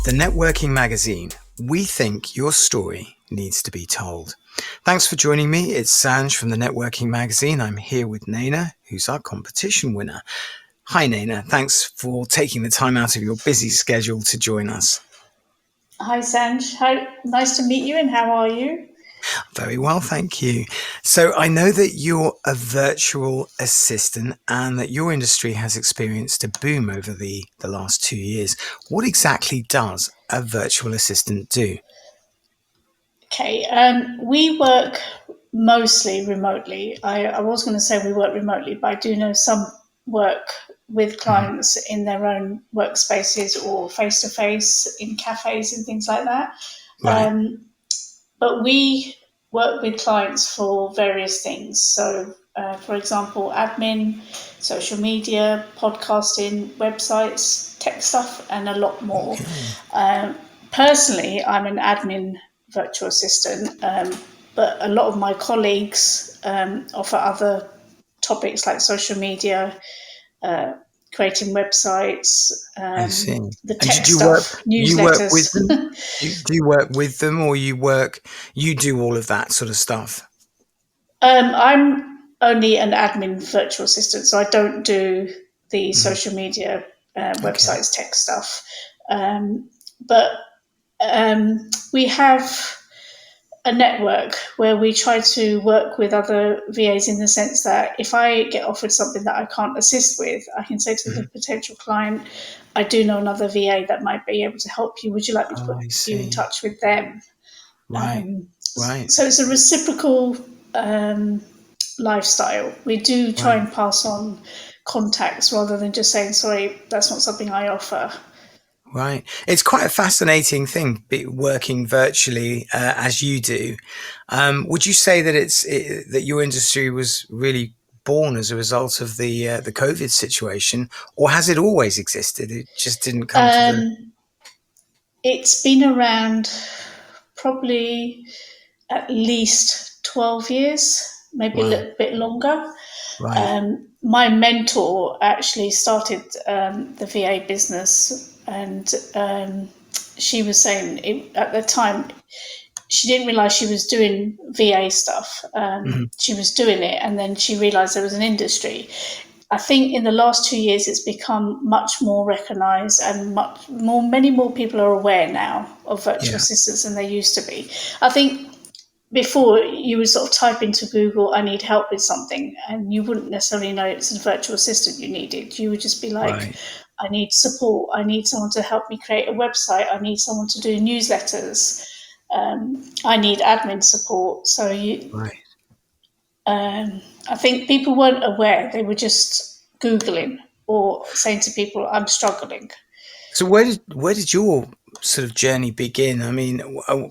the networking magazine. We think your story needs to be told. Thanks for joining me. It's Sanj from the Networking Magazine. I'm here with Naina, who's our competition winner. Hi, Naina. Thanks for taking the time out of your busy schedule to join us. Hi, Sanj. Nice to meet you, and how are you? Very well, thank you. So I know that you're a virtual assistant and that your industry has experienced a boom over the last 2 years. What exactly does a virtual assistant do? Okay, we work mostly remotely. I was going to say we work remotely, but I do know some work with Mhm. clients in their own workspaces or face to face in cafes and things like that. Right. But we work with clients for various things. So, for example, admin, social media, podcasting, websites, tech stuff, and a lot more. Okay. Um, Personally, I'm an admin virtual assistant, but a lot of my colleagues offer other topics like social media, uh, creating websites, I see. the And tech do you work stuff, you work with newsletters. them? Do you work with them, or you do all of that sort of stuff? I'm only an admin virtual assistant, so I don't do the Mhm. social media, Okay. websites, tech stuff. But we have a network where we try to work with other VAs in the sense that if I get offered something that I can't assist with, I can say to the Mhm. potential client, I do know another VA that might be able to help you. Would you like me to Oh, put I you in see. touch with them? Right. Right. So it's a reciprocal lifestyle. We do try Right. and pass on contacts rather than just saying, sorry, that's not something I offer. Right. It's quite a fascinating thing, working virtually as you do. Would you say that that your industry was really born as a result of the COVID situation, or has it always existed? It just didn't come to the Um, it's been around probably at least 12 years, maybe a wow. little bit longer. Right. My mentor actually started the VA business, and she was saying at the time she didn't realize she was doing VA stuff. Mhm. She was doing it, and then she realized there was an industry. I think in the last 2 years, it's become much more recognised, and many more people are aware now of virtual Yeah. assistants than they used to be. I think before you would sort of type into Google, I need help with something, and you wouldn't necessarily know it's a virtual assistant you needed. You would just be like, Right. I need support. I need someone to help me create a website. I need someone to do newsletters. I need admin support. Right. I think people weren't aware. They were just Googling or saying to people, I'm struggling. So where did your sort of journey begin? I mean, a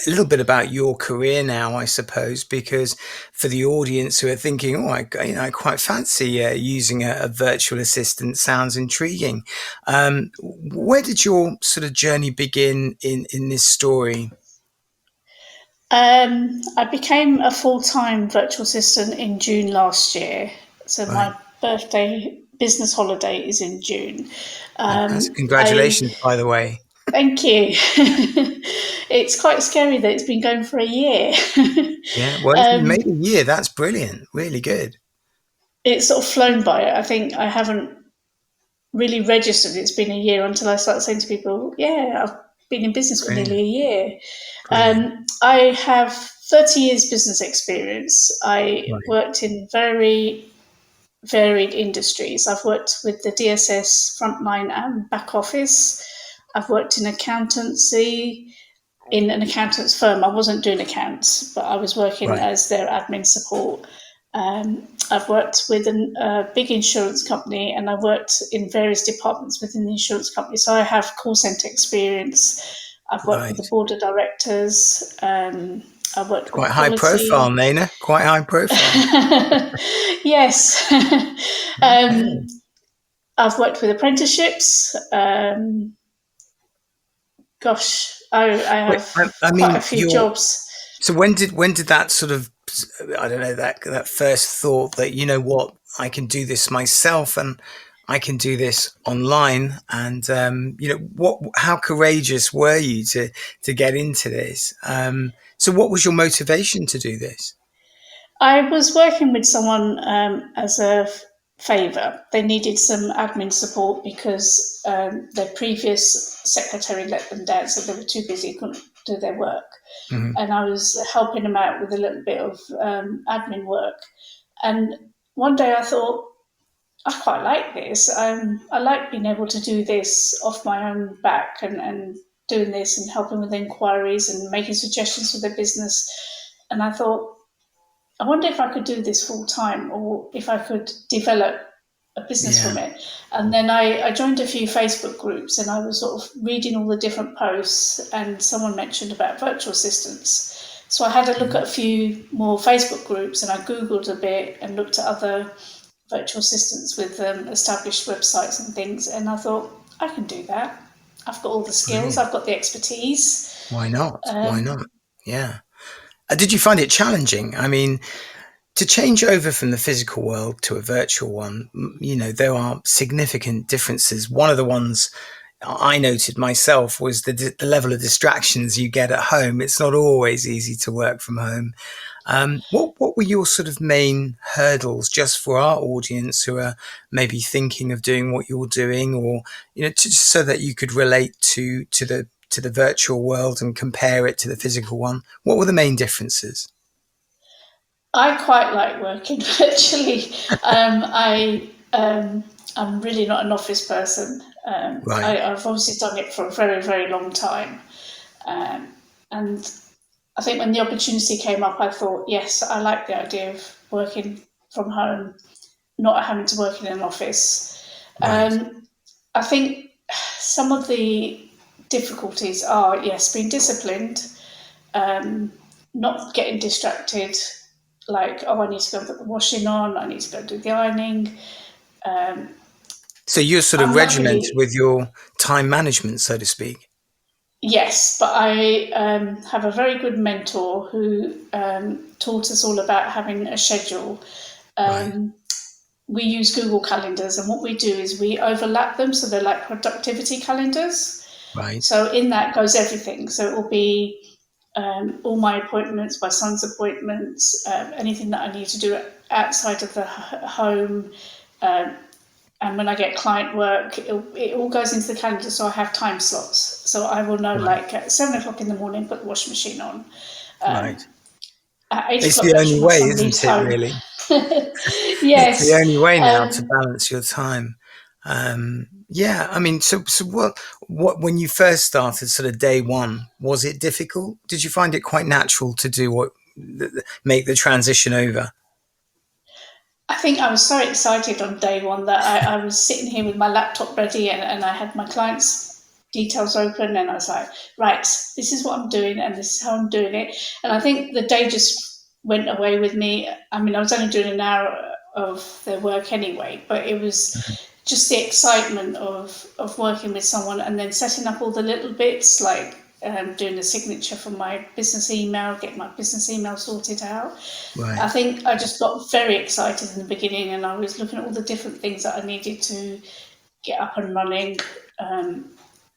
little bit about your career now, I suppose, because for the audience who are thinking, oh, I quite fancy using a virtual assistant. Sounds intriguing. Where did your sort of journey begin in this story? I became a full time virtual assistant in June last year. So Right. my birthday business holiday is in June. Fantastic. I Congratulations, by the way. Thank you. It's quite scary that it's been going for a year. Yeah. Well, if you made a year, that's brilliant. Really good. It's sort of flown by. I think I haven't really registered it's been a year until I started saying to people, yeah, I've been in business for nearly Brilliant. a year. Brilliant. I have 30 years business experience. I Right. worked in very varied industries. I've worked with the DSS frontline and back office. I've worked in accountancy, in an accountant's firm. I wasn't doing accounts, but I was working Right. as their admin support. I've worked with a big insurance company, and I worked in various departments within the insurance company. So I have call center experience. I've worked with the Right. board of directors. I've worked with Quite high profile, quality. Naina. Quite high profile. Yes. um, Okay. I've worked with apprenticeships. I Wait, have I quite a mean, few jobs. so when did that sort of, I don't know, that first thought that, you know what, I can do this myself, and I can do this online. And, how courageous were you to get into this? So what was your motivation to do this? I was working with someone as a favour. They needed some admin support because their previous secretary let them down, so they were too busy, couldn't do their work. Hmm. And I was helping them out with a little bit of admin work. And one day I thought, I quite like this. I like being able to do this off my own back and doing this and helping with inquiries and making suggestions for their business. And I thought, I wonder if I could do this full time or if I could develop a business Yeah, from it. And then I joined a few Facebook groups and I was sort of reading all the different posts, and someone mentioned about virtual assistants. So I had a look at a few more Facebook groups and I Googled a bit and looked at other virtual assistants with established websites and things. And I thought, I can do that. I've got all the skills, brilliant. I've got the expertise. Why not? Why Um, not? Yeah. Did you find it challenging? I mean, to change over from the physical world to a virtual one, there are significant differences. One of the ones I noted myself was the level of distractions you get at home. It's not always easy to work from home. What were your sort of main hurdles, just for our audience who are maybe thinking of doing what you're doing, or just so that you could relate to the virtual world and compare it to the physical one? What were the main differences? I quite like working virtually. I'm really not an office person. Right, I've obviously done it for a very, very long time. Um, and I think when the opportunity came up, I thought, yes, I like the idea of working from home, not having to work in an office. right. I think some of the difficulties are, yes, being disciplined, um, not getting distracted, like, oh, I need to go and put the washing on, I need to go do the ironing. Um, So you're sort of I'm regimented luckily, with your time management, so to speak. yes, but I have a very good mentor who taught us all about having a schedule. Right, Um, we use Google calendars, and what we do is we overlap them so they're like productivity calendars. right, So in that goes everything. So it will be all my appointments, my son's appointments, anything that I need to do outside of the home. Um, and when I get client work, it all goes into the calendar, so I have time slots. So I will know, right, like at 7 o'clock in the morning, put the washing machine on. right. Um, at eight It's o'clock, the make only sure my way, son isn't leaves it, home. really? It's the Yes. only way now to Um, balance your time. Yeah, I mean, so what, when you first started, sort of day one, was it difficult? Did you find it quite natural to do make the transition over? I think I was so excited on day one that I was sitting here with my laptop ready, and I had my clients' details open, and I was like, right, this is what I'm doing and this is how I'm doing it. And I think the day just went away with me. I mean, I was only doing an hour of their work anyway, but it was just the excitement of working with someone and then setting up all the little bits like doing the signature for my business email, getting my business email sorted out. I Right. think I just got very excited in the beginning, and I was looking at all the different things that I needed to get up and running, putting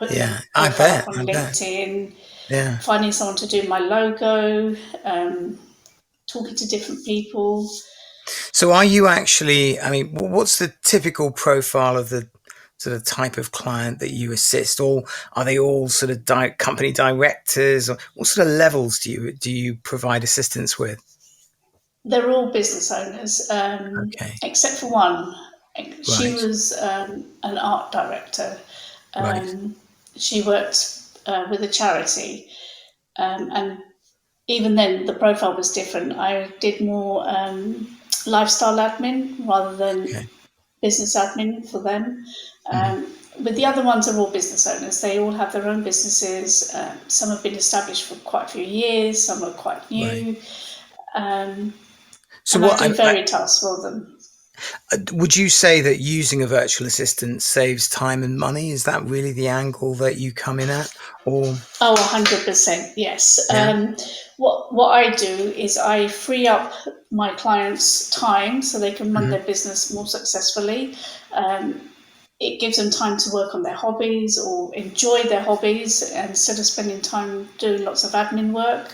the Yeah, I profile up bet. on I bet. LinkedIn, Yeah. finding someone to do my logo, talking to different people. So are you actually, I mean, what's the typical profile of the sort of type of client that you assist? Or are they all sort of company directors? Or what sort of levels do you provide assistance with? They're all business owners, Okay. except for one. She Right. was an art director. Right. Um, she worked with a charity, and even then the profile was different. I did more lifestyle admin rather than Okay. business admin for them. Mhm. With the other ones are all business owners. They all have their own businesses. Some have been established for quite a few years. Some are quite Right. new, um, So and I what do very tasks for them. would you say that using a virtual assistant saves time and money? Is that really the angle that you come in at? Or, Oh, 100%, yes. yeah. What I do is I free up my clients' time so they can run Mhm. their business more successfully. Um, it gives them time to work on their hobbies or enjoy their hobbies instead of spending time doing lots of admin work.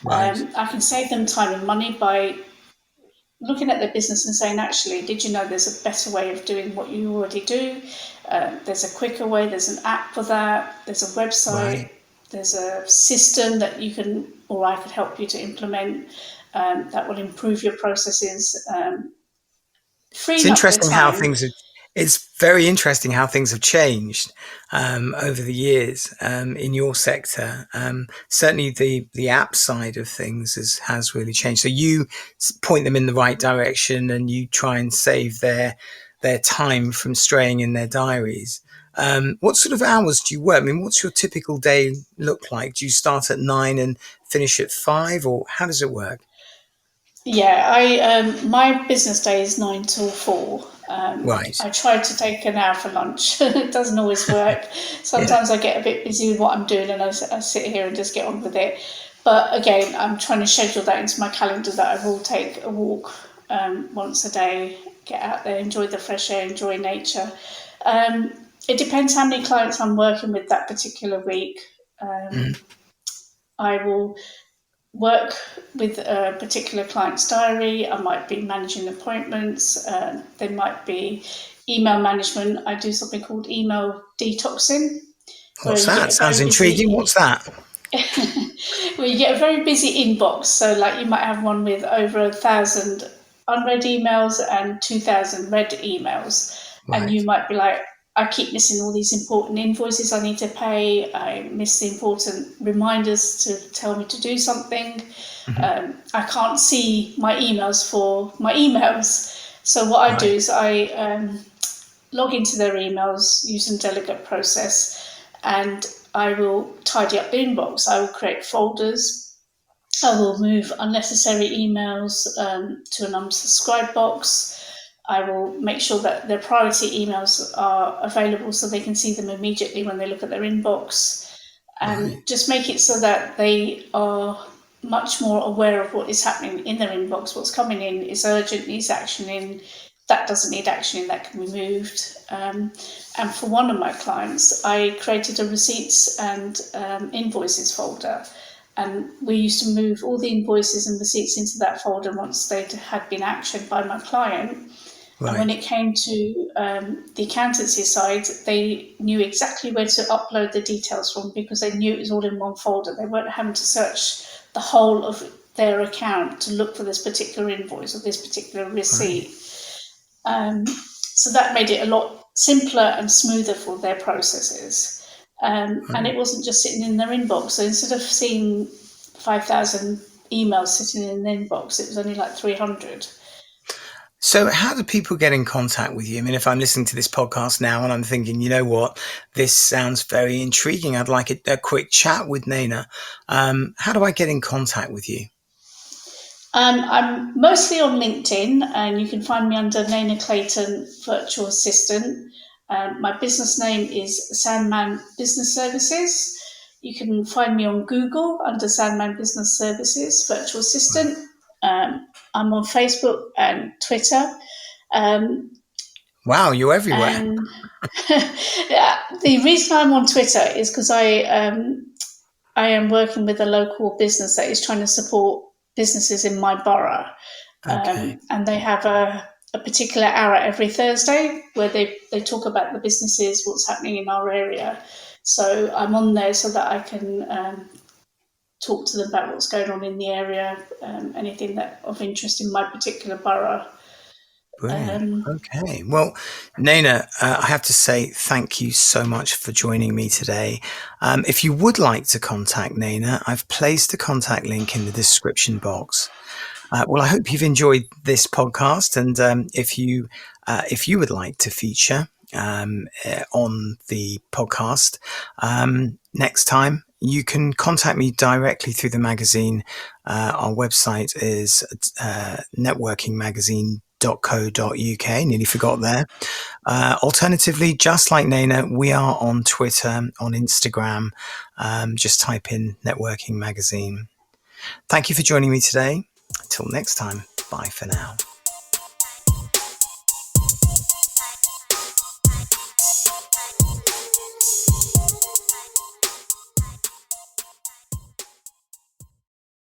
Right. I can save them time and money by looking at their business and saying, actually, did you know there's a better way of doing what you already do? There's a quicker way, there's an app for that, there's a website, Right. there's a system that you can, or I could help you to implement that will improve your processes, It's freeing up their interesting how time. things have. It's very interesting how things have changed over the years in your sector. Certainly, the app side of things has really changed. So you point them in the right direction, and you try and save their time from straying in their diaries. What sort of hours do you work? I mean, what's your typical day look like? Do you start at 9 and finish at 5, or how does it work? Yeah, I my business day is 9 till 4. Right. I try to take an hour for lunch. It doesn't always work. Yeah. Sometimes I get a bit busy with what I'm doing, and I sit here and just get on with it. But again, I'm trying to schedule that into my calendar that I will take a walk once a day, get out there, enjoy the fresh air, enjoy nature. Um, it depends how many clients I'm working with that particular week. Mm. Um, I will work with a particular client's diary. I might be managing appointments. There might be email management. I do something called email detoxing, where What's you that? get a Sounds very intriguing. busy What's that? where you get a very busy inbox. So, like, you might have one with over 1,000 unread emails and 2,000 read emails, and you Right. might be like, I keep missing all these important invoices I need to pay. I miss the important reminders to tell me to do something. Hmm. I can't see my emails for my emails. So what I do Right. is I log into their emails using delegate process, and I will tidy up the inbox. I will create folders. I will move unnecessary emails to an unsubscribe box. I will make sure that their priority emails are available so they can see them immediately when they look at their inbox, and Right. just make it so that they are much more aware of what is happening in their inbox, what's coming in is urgent, needs action in, that doesn't need action in, that can be moved. And for one of my clients, I created a receipts and invoices folder. And we used to move all the invoices and receipts into that folder once they had been actioned by my client. And when Right. it came to the accountancy side, they knew exactly where to upload the details from because they knew it was all in one folder. They weren't having to search the whole of their account to look for this particular invoice or this particular Right. receipt. So that made it a lot simpler and smoother for their processes. And Right. it wasn't just sitting in their inbox. So instead of seeing 5,000 emails sitting in an inbox, it was only like 300. So, how do people get in contact with you? I mean, if I'm listening to this podcast now and I'm thinking, you know what, this sounds very intriguing. I'd like a quick chat with Naina. How do I get in contact with you? I'm mostly on LinkedIn, and you can find me under Naina Clayton, Virtual Assistant. My business name is Sandman Business Services. You can find me on Google under Sandman Business Services, Virtual Right. Assistant. I'm on Facebook and Twitter. Um, Wow, you're everywhere. and yeah, the reason I'm on Twitter is because I am working with a local business that is trying to support businesses in my borough. Okay. And they have a particular hour every Thursday where they talk about the businesses, what's happening in our area. So I'm on there so that I can talk to them about what's going on in the area, anything that of interest in my particular borough. Brilliant. Um, Okay. Well, Naina, I have to say thank you so much for joining me today. If you would like to contact Naina, I've placed a contact link in the description box. Well, I hope you've enjoyed this podcast, and if you would like to feature on the podcast next time, you can contact me directly through the magazine. Our website is networkingmagazine.co.uk. Nearly forgot there. Alternatively, just like Naina, we are on Twitter, on Instagram. Just type in Networking Magazine. Thank you for joining me today. Until next time, bye for now.